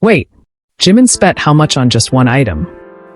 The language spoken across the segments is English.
Wait, Jimin spent how much on just one item?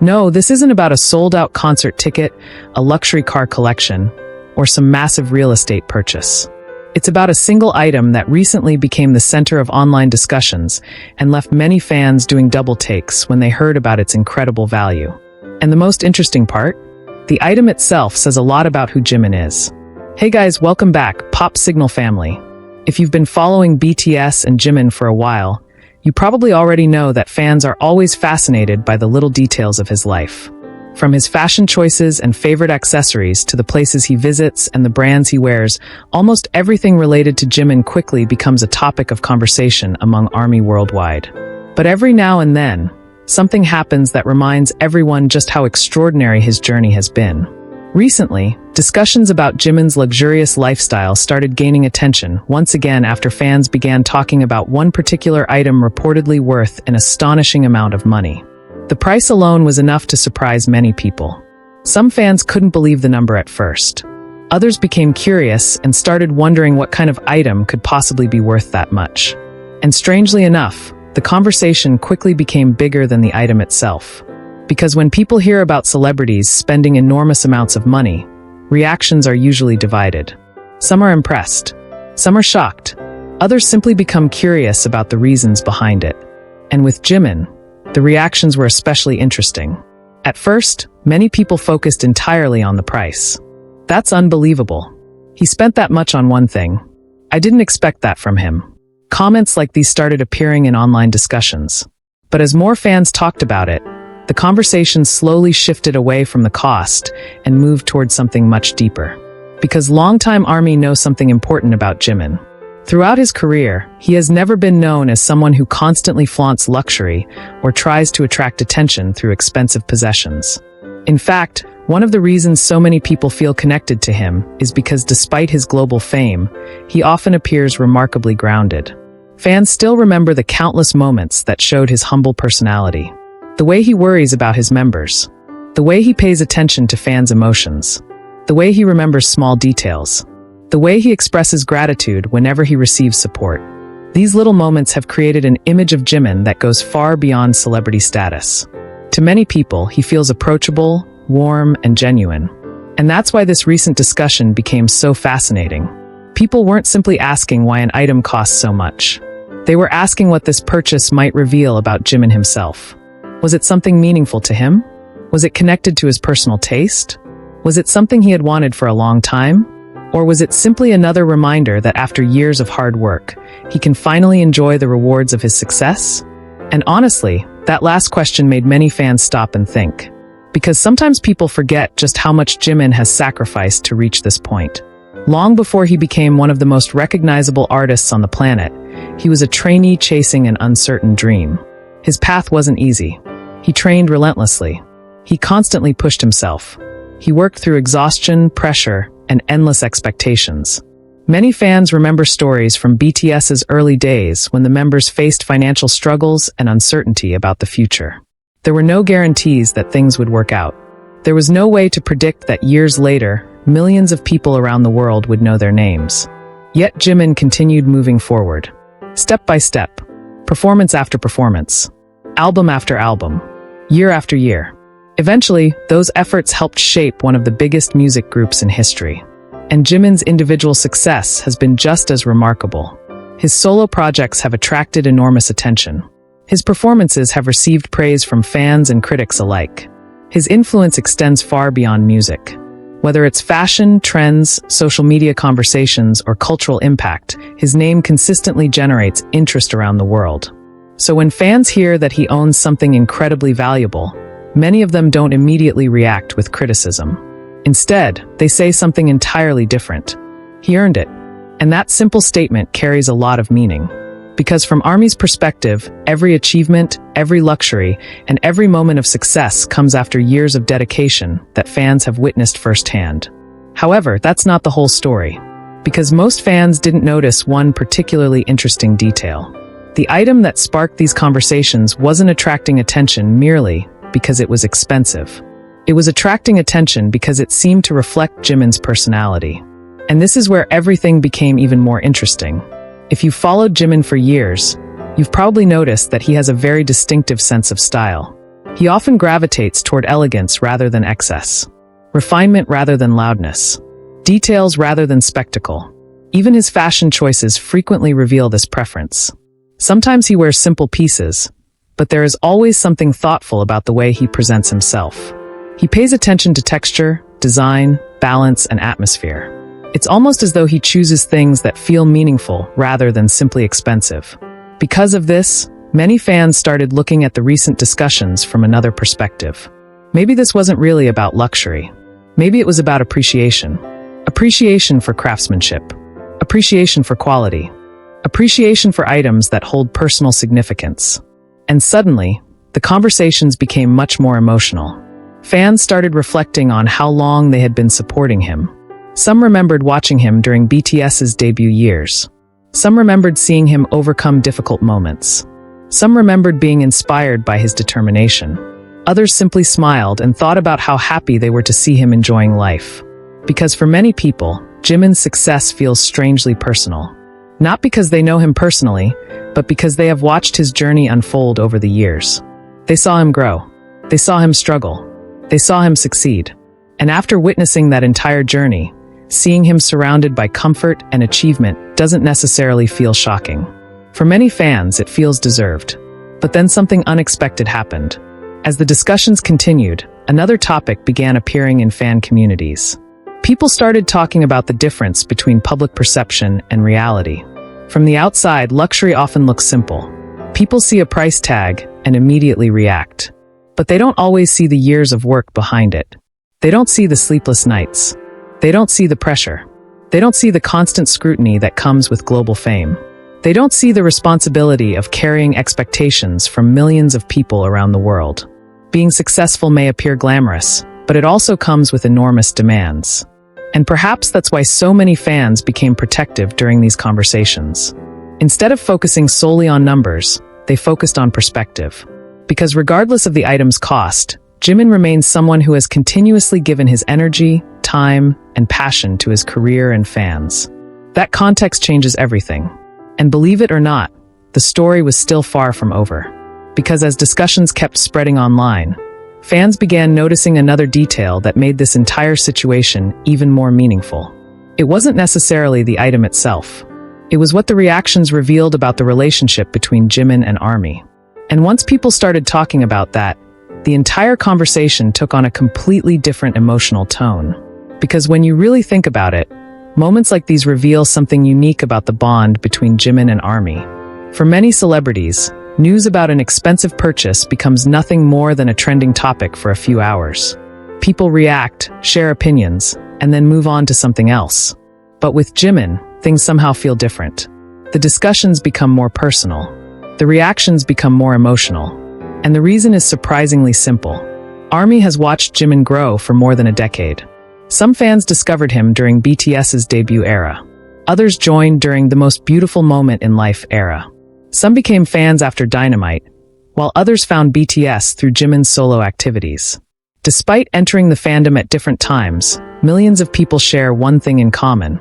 No, this isn't about a sold-out concert ticket, a luxury car collection, or some massive real estate purchase. It's about a single item that recently became the center of online discussions and left many fans doing double takes when they heard about its incredible value. And the most interesting part? The item itself says a lot about who Jimin is. Hey guys, welcome back, Pop Signal family. If you've been following BTS and Jimin for a while, you probably already know that fans are always fascinated by the little details of his life. From his fashion choices and favorite accessories to the places he visits and the brands he wears, almost everything related to Jimin quickly becomes a topic of conversation among ARMY worldwide. But every now and then, something happens that reminds everyone just how extraordinary his journey has been. Recently, discussions about Jimin's luxurious lifestyle started gaining attention once again after fans began talking about one particular item reportedly worth an astonishing amount of money. The price alone was enough to surprise many people. Some fans couldn't believe the number at first. Others became curious and started wondering what kind of item could possibly be worth that much. And strangely enough, the conversation quickly became bigger than the item itself. Because when people hear about celebrities spending enormous amounts of money, reactions are usually divided. Some are impressed. Some are shocked. Others simply become curious about the reasons behind it. And with Jimin, the reactions were especially interesting. At first, many people focused entirely on the price. That's unbelievable. He spent that much on one thing. I didn't expect that from him. Comments like these started appearing in online discussions. But as more fans talked about it, the conversation slowly shifted away from the cost and moved towards something much deeper. Because longtime ARMY knows something important about Jimin. Throughout his career, he has never been known as someone who constantly flaunts luxury or tries to attract attention through expensive possessions. In fact, one of the reasons so many people feel connected to him is because despite his global fame, he often appears remarkably grounded. Fans still remember the countless moments that showed his humble personality. The way he worries about his members. The way he pays attention to fans' emotions. The way he remembers small details. The way he expresses gratitude whenever he receives support. These little moments have created an image of Jimin that goes far beyond celebrity status. To many people, he feels approachable, warm, and genuine. And that's why this recent discussion became so fascinating. People weren't simply asking why an item costs so much. They were asking what this purchase might reveal about Jimin himself. Was it something meaningful to him? Was it connected to his personal taste? Was it something he had wanted for a long time? Or was it simply another reminder that after years of hard work, he can finally enjoy the rewards of his success? And honestly, that last question made many fans stop and think. Because sometimes people forget just how much Jimin has sacrificed to reach this point. Long before he became one of the most recognizable artists on the planet, he was a trainee chasing an uncertain dream. His path wasn't easy. He trained relentlessly. He constantly pushed himself. He worked through exhaustion, pressure, and endless expectations. Many fans remember stories from BTS's early days when the members faced financial struggles and uncertainty about the future. There were no guarantees that things would work out. There was no way to predict that years later, millions of people around the world would know their names. Yet Jimin continued moving forward. Step by step. Performance after performance. Album after album. Year after year. Eventually, those efforts helped shape one of the biggest music groups in history. And Jimin's individual success has been just as remarkable. His solo projects have attracted enormous attention. His performances have received praise from fans and critics alike. His influence extends far beyond music. Whether it's fashion, trends, social media conversations, or cultural impact, his name consistently generates interest around the world. So when fans hear that he owns something incredibly valuable, many of them don't immediately react with criticism. Instead, they say something entirely different. He earned it. And that simple statement carries a lot of meaning. Because from ARMY's perspective, every achievement, every luxury, and every moment of success comes after years of dedication that fans have witnessed firsthand. However, that's not the whole story. Because most fans didn't notice one particularly interesting detail. The item that sparked these conversations wasn't attracting attention merely because it was expensive. It was attracting attention because it seemed to reflect Jimin's personality. And this is where everything became even more interesting. If you followed Jimin for years, You've probably noticed that he has a very distinctive sense of style. He often gravitates toward elegance rather than excess, refinement rather than loudness, details rather than spectacle. Even his fashion choices frequently reveal this preference. Sometimes he wears simple pieces, but there is always something thoughtful about the way he presents himself. He pays attention to texture, design, balance, and atmosphere. It's almost as though he chooses things that feel meaningful rather than simply expensive. Because of this, many fans started looking at the recent discussions from another perspective. Maybe this wasn't really about luxury. Maybe it was about appreciation. Appreciation for craftsmanship. Appreciation for quality. Appreciation for items that hold personal significance. And suddenly, the conversations became much more emotional. Fans started reflecting on how long they had been supporting him. Some remembered watching him during BTS's debut years. Some remembered seeing him overcome difficult moments. Some remembered being inspired by his determination. Others simply smiled and thought about how happy they were to see him enjoying life. Because for many people, Jimin's success feels strangely personal. Not because they know him personally, but because they have watched his journey unfold over the years. They saw him grow. They saw him struggle. They saw him succeed. And after witnessing that entire journey, seeing him surrounded by comfort and achievement doesn't necessarily feel shocking. For many fans, it feels deserved. But then something unexpected happened. As the discussions continued, another topic began appearing in fan communities. People started talking about the difference between public perception and reality. From the outside, luxury often looks simple. People see a price tag and immediately react. But they don't always see the years of work behind it. They don't see the sleepless nights. They don't see the pressure. They don't see the constant scrutiny that comes with global fame. They don't see the responsibility of carrying expectations from millions of people around the world. Being successful may appear glamorous, but it also comes with enormous demands. And perhaps that's why so many fans became protective during these conversations. Instead of focusing solely on numbers, they focused on perspective. Because regardless of the item's cost, Jimin remains someone who has continuously given his energy, time, and passion to his career and fans. That context changes everything. And believe it or not, the story was still far from over. Because as discussions kept spreading online, fans began noticing another detail that made this entire situation even more meaningful. It wasn't necessarily the item itself. It was what the reactions revealed about the relationship between Jimin and ARMY. And once people started talking about that, the entire conversation took on a completely different emotional tone. Because when you really think about it, moments like these reveal something unique about the bond between Jimin and ARMY. For many celebrities, news about an expensive purchase becomes nothing more than a trending topic for a few hours. People react, share opinions, and then move on to something else. But with Jimin, things somehow feel different. The discussions become more personal. The reactions become more emotional. And the reason is surprisingly simple. ARMY has watched Jimin grow for more than a decade. Some fans discovered him during BTS's debut era. Others joined during the most beautiful moment in life era. Some became fans after Dynamite, while others found BTS through Jimin's solo activities. Despite entering the fandom at different times, millions of people share one thing in common.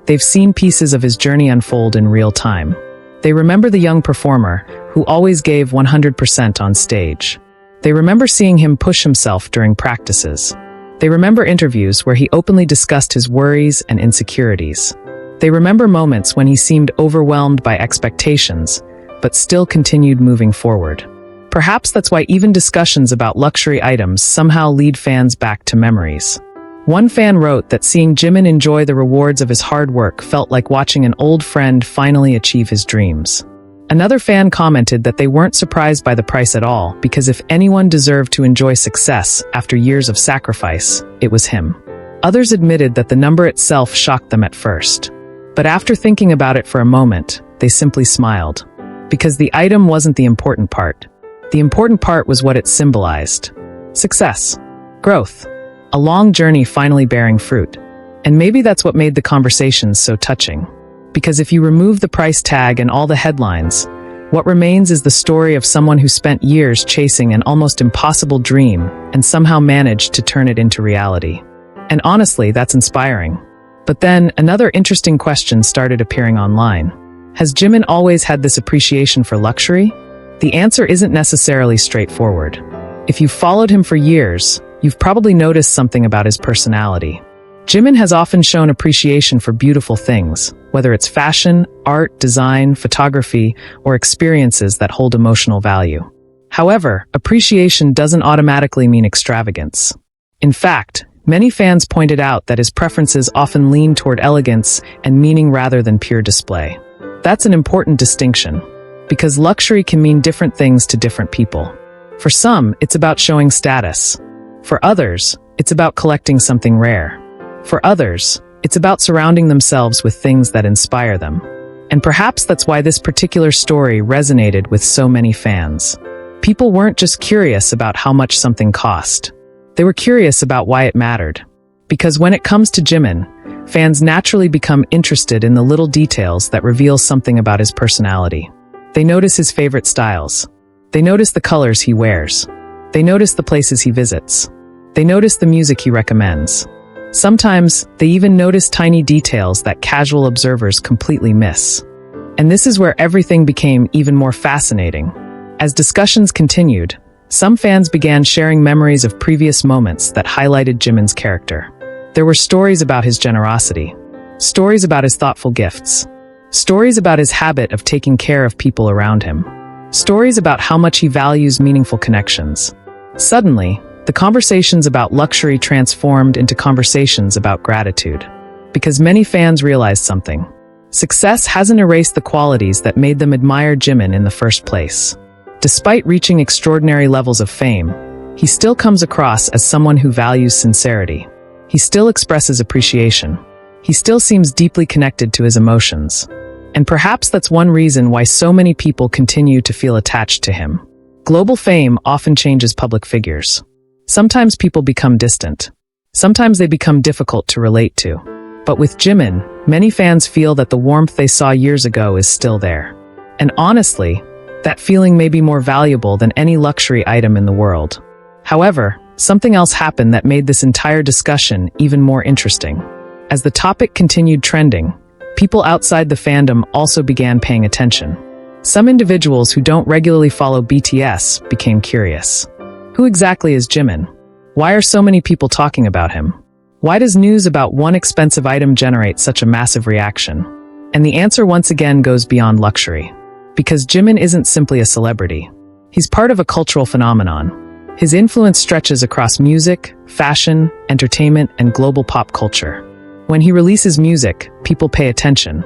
They've seen pieces of his journey unfold in real time. They remember the young performer who always gave 100% on stage. They remember seeing him push himself during practices. They remember interviews where he openly discussed his worries and insecurities. They remember moments when he seemed overwhelmed by expectations, but still continued moving forward. Perhaps that's why even discussions about luxury items somehow lead fans back to memories. One fan wrote that seeing Jimin enjoy the rewards of his hard work felt like watching an old friend finally achieve his dreams. Another fan commented that they weren't surprised by the price at all because if anyone deserved to enjoy success after years of sacrifice, it was him. Others admitted that the number itself shocked them at first. But after thinking about it for a moment, they simply smiled. Because the item wasn't the important part. The important part was what it symbolized. Success. Growth. A long journey finally bearing fruit. And maybe that's what made the conversations so touching. Because if you remove the price tag and all the headlines, what remains is the story of someone who spent years chasing an almost impossible dream and somehow managed to turn it into reality. And honestly, that's inspiring. But then, another interesting question started appearing online. Has Jimin always had this appreciation for luxury? The answer isn't necessarily straightforward. If you've followed him for years, you've probably noticed something about his personality. Jimin has often shown appreciation for beautiful things, whether it's fashion, art, design, photography, or experiences that hold emotional value. However, appreciation doesn't automatically mean extravagance. In fact, many fans pointed out that his preferences often lean toward elegance and meaning rather than pure display. That's an important distinction, because luxury can mean different things to different people. For some, it's about showing status. For others, it's about collecting something rare. For others, it's about surrounding themselves with things that inspire them. And perhaps that's why this particular story resonated with so many fans. People weren't just curious about how much something cost. They were curious about why it mattered. Because when it comes to Jimin, fans naturally become interested in the little details that reveal something about his personality. They notice his favorite styles. They notice the colors he wears. They notice the places he visits. They notice the music he recommends. Sometimes, they even notice tiny details that casual observers completely miss. And this is where everything became even more fascinating. As discussions continued, some fans began sharing memories of previous moments that highlighted Jimin's character. There were stories about his generosity, stories about his thoughtful gifts, stories about his habit of taking care of people around him, stories about how much he values meaningful connections. Suddenly, the conversations about luxury transformed into conversations about gratitude. Because many fans realized something. Success hasn't erased the qualities that made them admire Jimin in the first place. Despite reaching extraordinary levels of fame, he still comes across as someone who values sincerity. He still expresses appreciation. He still seems deeply connected to his emotions. And perhaps that's one reason why so many people continue to feel attached to him. Global fame often changes public figures. Sometimes people become distant. Sometimes they become difficult to relate to. But with Jimin, many fans feel that the warmth they saw years ago is still there. And honestly, that feeling may be more valuable than any luxury item in the world. However, something else happened that made this entire discussion even more interesting. As the topic continued trending, people outside the fandom also began paying attention. Some individuals who don't regularly follow BTS became curious. Who exactly is Jimin? Why are so many people talking about him? Why does news about one expensive item generate such a massive reaction? And the answer once again goes beyond luxury. Because Jimin isn't simply a celebrity. He's part of a cultural phenomenon. His influence stretches across music, fashion, entertainment, and global pop culture. When he releases music, people pay attention.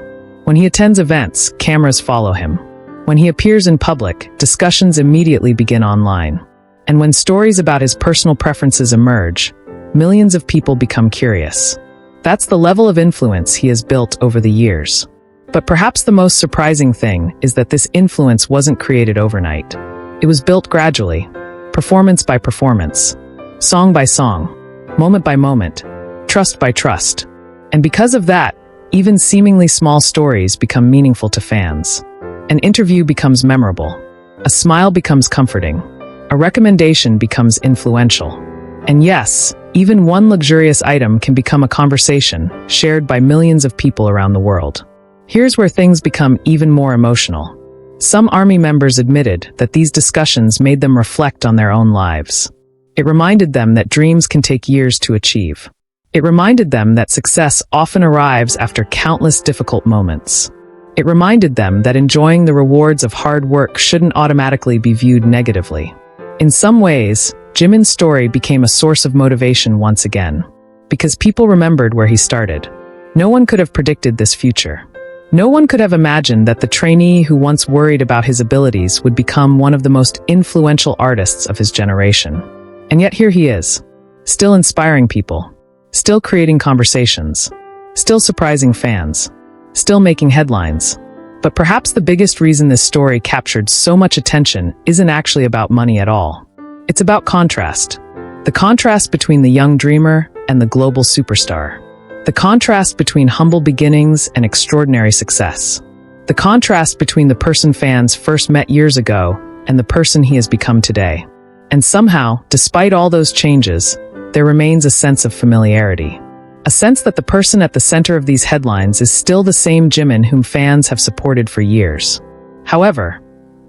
When he attends events, cameras follow him. When he appears in public, discussions immediately begin online. And when stories about his personal preferences emerge, millions of people become curious. That's the level of influence he has built over the years. But perhaps the most surprising thing is that this influence wasn't created overnight. It was built gradually, performance by performance, song by song, moment by moment, trust by trust. And because of that, even seemingly small stories become meaningful to fans. An interview becomes memorable. A smile becomes comforting. A recommendation becomes influential. And yes, even one luxurious item can become a conversation shared by millions of people around the world. Here's where things become even more emotional. Some army members admitted that these discussions made them reflect on their own lives. It reminded them that dreams can take years to achieve. It reminded them that success often arrives after countless difficult moments. It reminded them that enjoying the rewards of hard work shouldn't automatically be viewed negatively. In some ways, Jimin's story became a source of motivation once again, because people remembered where he started. No one could have predicted this future. No one could have imagined that the trainee who once worried about his abilities would become one of the most influential artists of his generation. And yet here he is, still inspiring people, still creating conversations, still surprising fans, still making headlines. But perhaps the biggest reason this story captured so much attention isn't actually about money at all. It's about contrast. The contrast between the young dreamer and the global superstar. The contrast between humble beginnings and extraordinary success. The contrast between the person fans first met years ago and the person he has become today. And somehow, despite all those changes, there remains a sense of familiarity. A sense that the person at the center of these headlines is still the same Jimin whom fans have supported for years. However,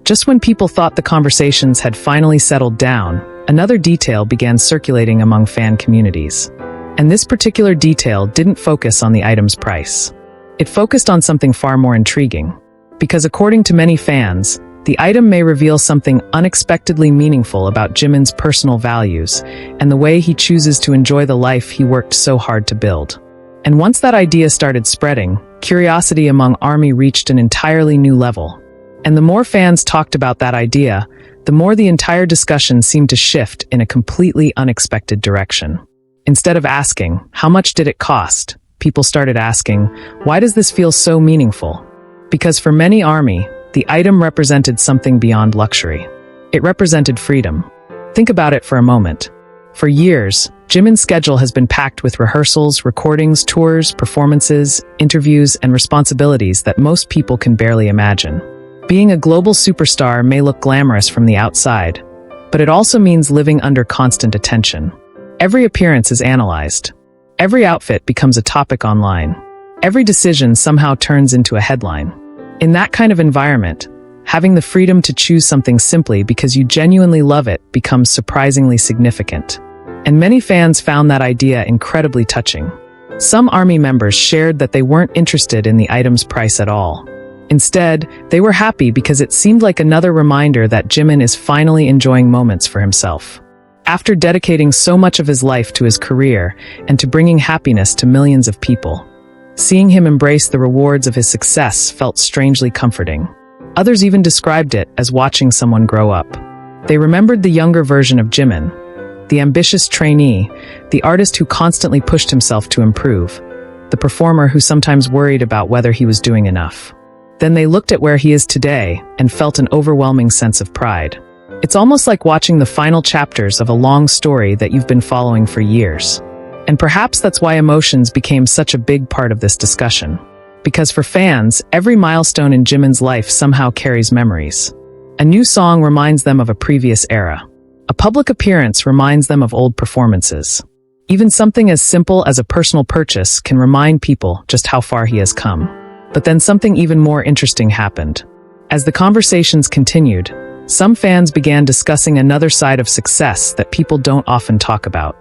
just when people thought the conversations had finally settled down, another detail began circulating among fan communities. And this particular detail didn't focus on the item's price. It focused on something far more intriguing. Because according to many fans, the item may reveal something unexpectedly meaningful about Jimin's personal values and the way he chooses to enjoy the life he worked so hard to build. And once that idea started spreading, curiosity among ARMY reached an entirely new level. And the more fans talked about that idea, the more the entire discussion seemed to shift in a completely unexpected direction. Instead of asking, how much did it cost? People started asking, why does this feel so meaningful? Because for many ARMY, the item represented something beyond luxury. It represented freedom. Think about it for a moment. For years, Jimin's schedule has been packed with rehearsals, recordings, tours, performances, interviews, and responsibilities that most people can barely imagine. Being a global superstar may look glamorous from the outside, but it also means living under constant attention. Every appearance is analyzed. Every outfit becomes a topic online. Every decision somehow turns into a headline. In that kind of environment, having the freedom to choose something simply because you genuinely love it becomes surprisingly significant. And many fans found that idea incredibly touching. Some ARMY members shared that they weren't interested in the item's price at all. Instead, they were happy because it seemed like another reminder that Jimin is finally enjoying moments for himself. After dedicating so much of his life to his career and to bringing happiness to millions of people, seeing him embrace the rewards of his success felt strangely comforting. Others even described it as watching someone grow up. They remembered the younger version of Jimin, the ambitious trainee, the artist who constantly pushed himself to improve, the performer who sometimes worried about whether he was doing enough. Then they looked at where he is today and felt an overwhelming sense of pride. It's almost like watching the final chapters of a long story that you've been following for years. And perhaps that's why emotions became such a big part of this discussion. Because for fans, every milestone in Jimin's life somehow carries memories. A new song reminds them of a previous era. A public appearance reminds them of old performances. Even something as simple as a personal purchase can remind people just how far he has come. But then something even more interesting happened. As the conversations continued, some fans began discussing another side of success that people don't often talk about.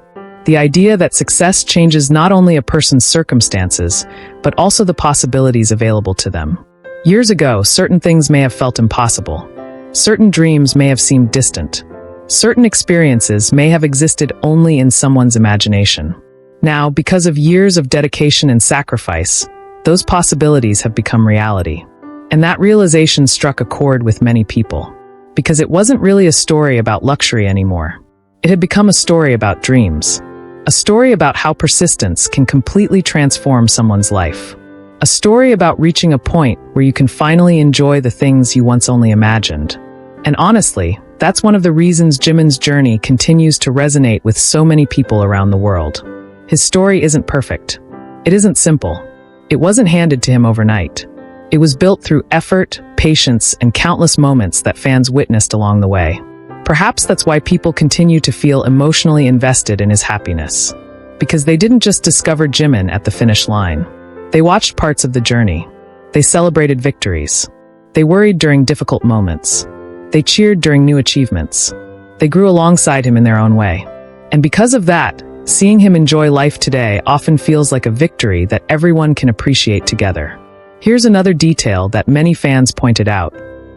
The idea that success changes not only a person's circumstances, but also the possibilities available to them. Years ago, certain things may have felt impossible. Certain dreams may have seemed distant. Certain experiences may have existed only in someone's imagination. Now, because of years of dedication and sacrifice, those possibilities have become reality. And that realization struck a chord with many people. Because it wasn't really a story about luxury anymore. It had become a story about dreams. A story about how persistence can completely transform someone's life. A story about reaching a point where you can finally enjoy the things you once only imagined. And honestly, that's one of the reasons Jimin's journey continues to resonate with so many people around the world. His story isn't perfect. It isn't simple. It wasn't handed to him overnight. It was built through effort, patience, and countless moments that fans witnessed along the way. Perhaps that's why people continue to feel emotionally invested in his happiness. Because they didn't just discover Jimin at the finish line. They watched parts of the journey. They celebrated victories. They worried during difficult moments. They cheered during new achievements. They grew alongside him in their own way. And because of that, seeing him enjoy life today often feels like a victory that everyone can appreciate together. Here's another detail that many fans pointed out.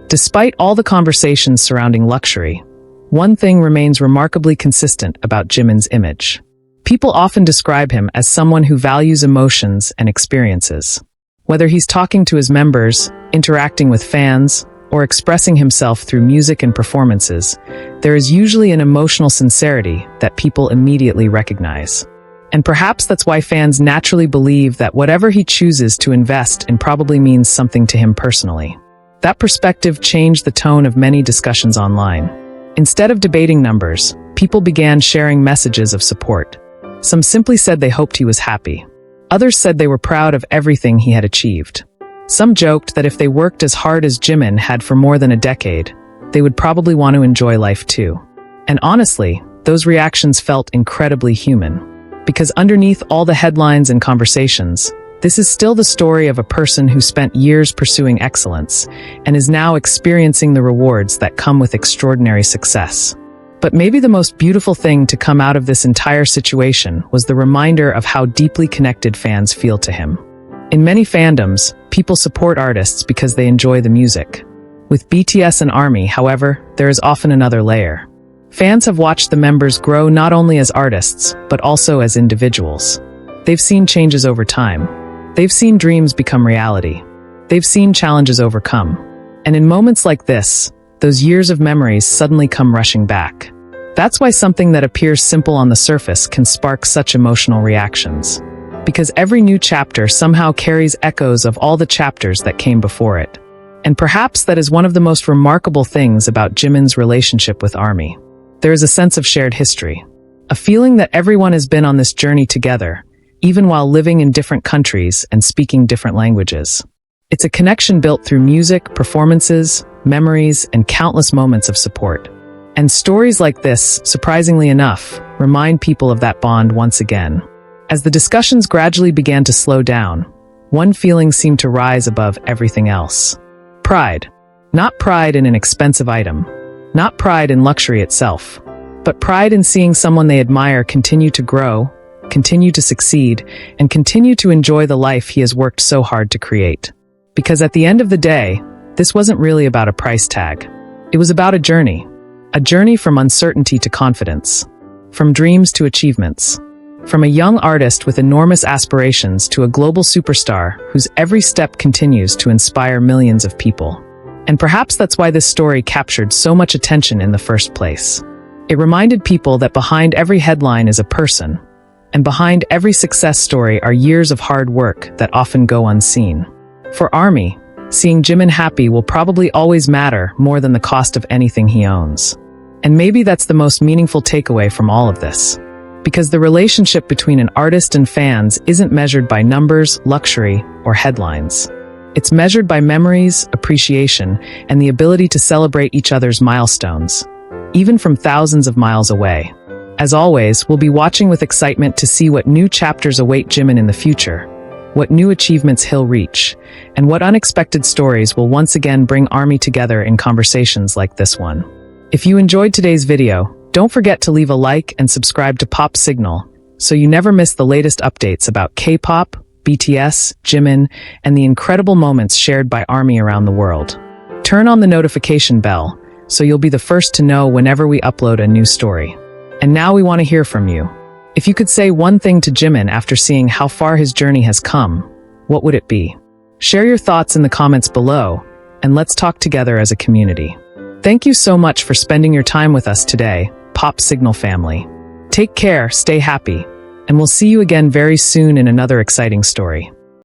Despite all the conversations surrounding luxury, one thing remains remarkably consistent about Jimin's image. People often describe him as someone who values emotions and experiences. Whether he's talking to his members, interacting with fans, or expressing himself through music and performances, there is usually an emotional sincerity that people immediately recognize. And perhaps that's why fans naturally believe that whatever he chooses to invest in probably means something to him personally. That perspective changed the tone of many discussions online. Instead of debating numbers, people began sharing messages of support. Some simply said they hoped he was happy. Others said they were proud of everything he had achieved. Some joked that if they worked as hard as Jimin had for more than a decade, they would probably want to enjoy life too. And honestly, those reactions felt incredibly human. Because underneath all the headlines and conversations, this is still the story of a person who spent years pursuing excellence and is now experiencing the rewards that come with extraordinary success. But maybe the most beautiful thing to come out of this entire situation was the reminder of how deeply connected fans feel to him. In many fandoms, people support artists because they enjoy the music. With BTS and ARMY, however, there is often another layer. Fans have watched the members grow not only as artists, but also as individuals. They've seen changes over time. They've seen dreams become reality. They've seen challenges overcome. And in moments like this, those years of memories suddenly come rushing back. That's why something that appears simple on the surface can spark such emotional reactions. Because every new chapter somehow carries echoes of all the chapters that came before it. And perhaps that is one of the most remarkable things about Jimin's relationship with ARMY. There is a sense of shared history. A feeling that everyone has been on this journey together, even while living in different countries and speaking different languages. It's a connection built through music, performances, memories, and countless moments of support. And stories like this, surprisingly enough, remind people of that bond once again. As the discussions gradually began to slow down, one feeling seemed to rise above everything else. Pride. Not pride in an expensive item. Not pride in luxury itself. But pride in seeing someone they admire continue to grow, continue to succeed, and continue to enjoy the life he has worked so hard to create. Because at the end of the day, this wasn't really about a price tag. It was about a journey from uncertainty to confidence, from dreams to achievements, from a young artist with enormous aspirations to a global superstar whose every step continues to inspire millions of people. And perhaps that's why this story captured so much attention in the first place. It reminded people that behind every headline is a person, and behind every success story are years of hard work that often go unseen. For ARMY, seeing Jimin happy will probably always matter more than the cost of anything he owns. And maybe that's the most meaningful takeaway from all of this. Because the relationship between an artist and fans isn't measured by numbers, luxury, or headlines. It's measured by memories, appreciation, and the ability to celebrate each other's milestones, even from thousands of miles away. As always, we'll be watching with excitement to see what new chapters await Jimin in the future, what new achievements he'll reach, and what unexpected stories will once again bring ARMY together in conversations like this one. If you enjoyed today's video, don't forget to leave a like and subscribe to Pop Signal so you never miss the latest updates about K-pop, BTS, Jimin, and the incredible moments shared by ARMY around the world. Turn on the notification bell so you'll be the first to know whenever we upload a new story. And now we want to hear from you. If you could say one thing to Jimin after seeing how far his journey has come, what would it be? Share your thoughts in the comments below, and let's talk together as a community. Thank you so much for spending your time with us today, Pop Signal family. Take care, stay happy, and we'll see you again very soon in another exciting story.